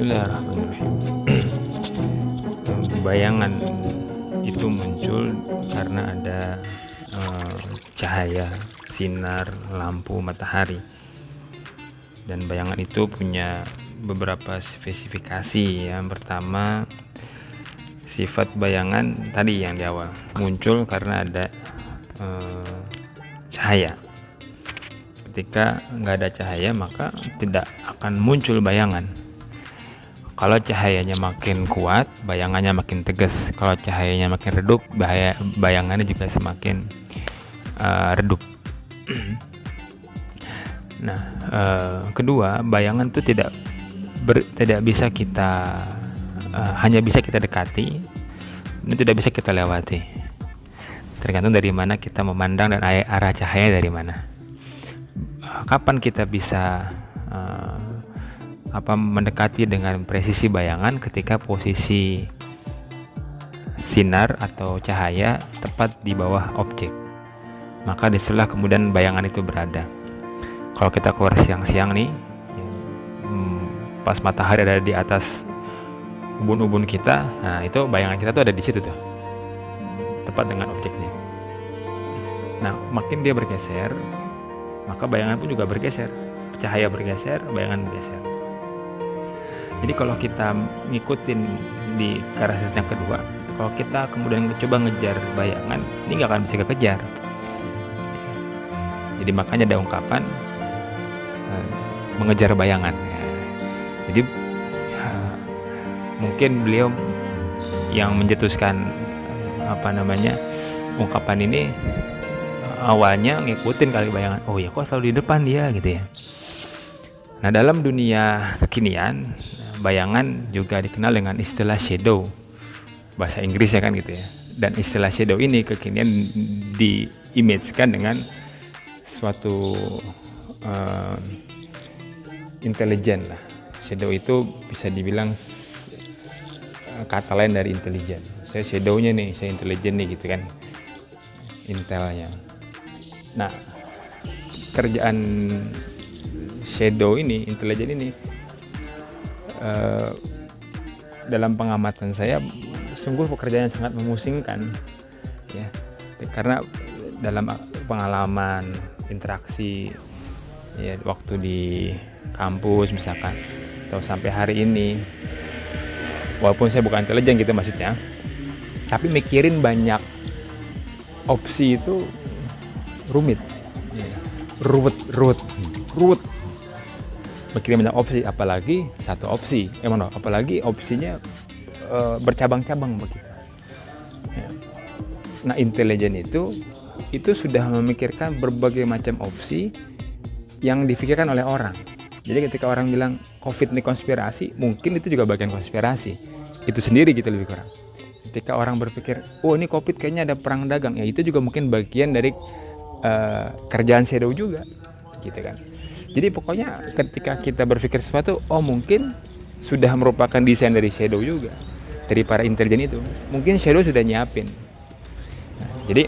Bismillahirrahmanirrahim. Bayangan itu muncul karena ada cahaya, sinar lampu matahari, dan bayangan itu punya beberapa spesifikasi. Yang pertama, sifat bayangan tadi yang di awal muncul karena ada cahaya. Ketika nggak ada cahaya, maka tidak akan muncul bayangan. Kalau cahayanya makin kuat, bayangannya makin tegas. Kalau cahayanya makin redup, bayangannya juga semakin redup. Nah, kedua, bayangan itu tidak bisa kita hanya bisa kita dekati, dan tidak bisa kita lewati. Tergantung dari mana kita memandang dan arah cahaya dari mana. Kapan kita bisa mendekati dengan presisi bayangan? Ketika posisi sinar atau cahaya tepat di bawah objek, maka disitulah kemudian bayangan itu berada. Kalau kita keluar siang-siang nih, pas matahari ada di atas ubun-ubun kita, nah itu bayangan kita tuh ada di situ tuh, tepat dengan objeknya. Nah, makin dia bergeser, maka bayangan pun juga bergeser. Cahaya bergeser, bayangan bergeser. Jadi kalau kita ngikutin di karakteristik yang kedua, kalau kita kemudian coba ngejar bayangan, ini nggak akan bisa kekejar. Jadi makanya ada ungkapan mengejar bayangan. Jadi mungkin beliau yang mencetuskan ungkapan ini awalnya ngikutin kali bayangan. Oh ya, kok selalu di depan dia gitu ya. Nah, dalam dunia kekinian, bayangan juga dikenal dengan istilah shadow, bahasa Inggris ya kan gitu ya. Dan istilah shadow ini kekinian di-image-kan dengan suatu intelijen lah. Shadow itu bisa dibilang kata lain dari intelijen. Saya shadownya nih, saya intelijen nih gitu kan, intelnya. Nah, kerjaan shadow ini, intelijen ini, dalam pengamatan saya sungguh pekerjaan yang sangat memusingkan ya, karena dalam pengalaman interaksi ya, waktu di kampus misalkan, atau sampai hari ini, walaupun saya bukan intelijen gitu maksudnya, tapi mikirin banyak opsi itu rumit, ruwet. Mikirin banyak opsi, apalagi satu opsi, apalagi opsinya bercabang-cabang begitu. Ya. Nah, intelijen itu sudah memikirkan berbagai macam opsi yang difikirkan oleh orang. Jadi ketika orang bilang COVID ini konspirasi, mungkin itu juga bagian konspirasi itu sendiri gitu, lebih kurang. Ketika orang berpikir, oh ini COVID kayaknya ada perang dagang, ya itu juga mungkin bagian dari kerjaan shadow juga gitu kan. Jadi pokoknya ketika kita berpikir sesuatu, oh mungkin sudah merupakan desain dari shadow juga, dari para intelijen itu. Mungkin shadow sudah nyiapin. Nah, jadi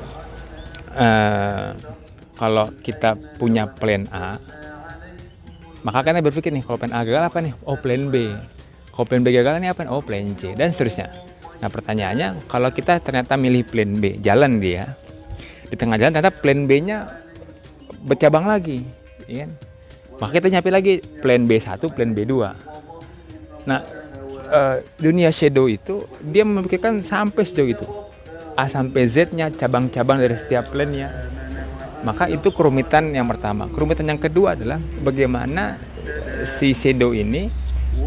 kalau kita punya plan A, maka kita berpikir nih, kalau plan A gagal apa nih? Oh, plan B. Kalau plan B gagal nih apa? Oh, plan C, dan seterusnya. Nah, pertanyaannya, kalau kita ternyata milih plan B, jalan dia, di tengah jalan ternyata plan B-nya bercabang lagi, ya kan? Maka kita nyiapin lagi plan B1, plan B2. Nah, dunia shadow itu dia memikirkan sampai sejauh itu, A sampai Z-nya, cabang-cabang dari setiap plan-nya. Maka itu kerumitan yang pertama. Kerumitan yang kedua adalah bagaimana si shadow ini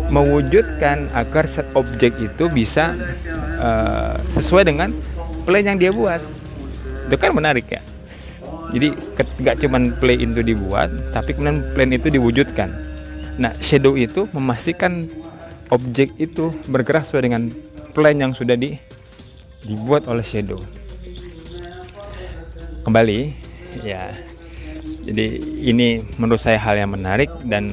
mewujudkan agar objek itu bisa sesuai dengan plan yang dia buat. Itu kan menarik ya. Jadi gak cuman play itu dibuat, tapi kemudian plan itu diwujudkan. Nah, shadow itu memastikan objek itu bergerak sesuai dengan plan yang sudah dibuat oleh shadow. Kembali ya, jadi ini menurut saya hal yang menarik, dan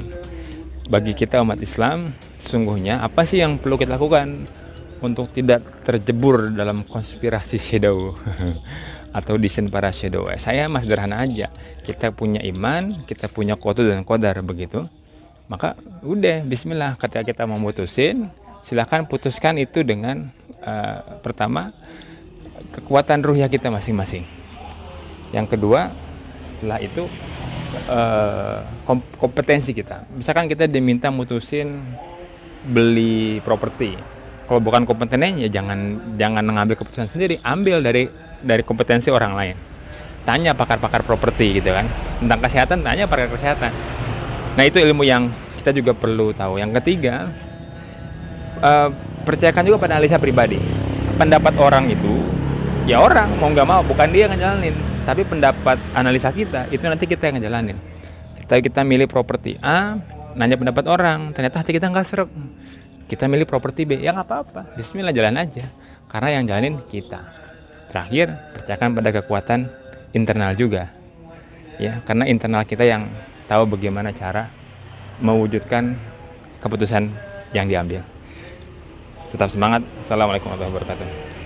bagi kita umat Islam, sesungguhnya apa sih yang perlu kita lakukan untuk tidak terjebur dalam konspirasi shadow atau desain para shadow? Saya mas sederhana aja, kita punya iman, kita punya qada dan qadar begitu. maka udah bismillah, ketika kita mau mutusin silahkan putuskan itu dengan pertama kekuatan ruhiyah kita masing-masing. Yang kedua setelah itu kompetensi kita. Misalkan kita diminta mutusin beli properti, kalau bukan kompetennya ya jangan mengambil keputusan sendiri, ambil dari kompetensi orang lain. Tanya pakar-pakar properti gitu kan. Tentang kesehatan tanya pakar kesehatan. Nah itu ilmu yang kita juga perlu tahu. Yang ketiga, percayakan juga pada analisa pribadi. Pendapat orang itu ya orang mau nggak mau, bukan dia yang ngejalanin, tapi pendapat analisa kita itu nanti kita yang ngejalanin. Kita milih properti A, nanya pendapat orang, ternyata hati kita nggak serep, kita milih properti B, ya nggak apa-apa, bismillah jalan aja, karena yang jalanin kita. Terakhir, percayakan pada kekuatan internal juga, ya, karena internal kita yang tahu bagaimana cara mewujudkan keputusan yang diambil. Tetap semangat. Assalamualaikum warahmatullahi wabarakatuh.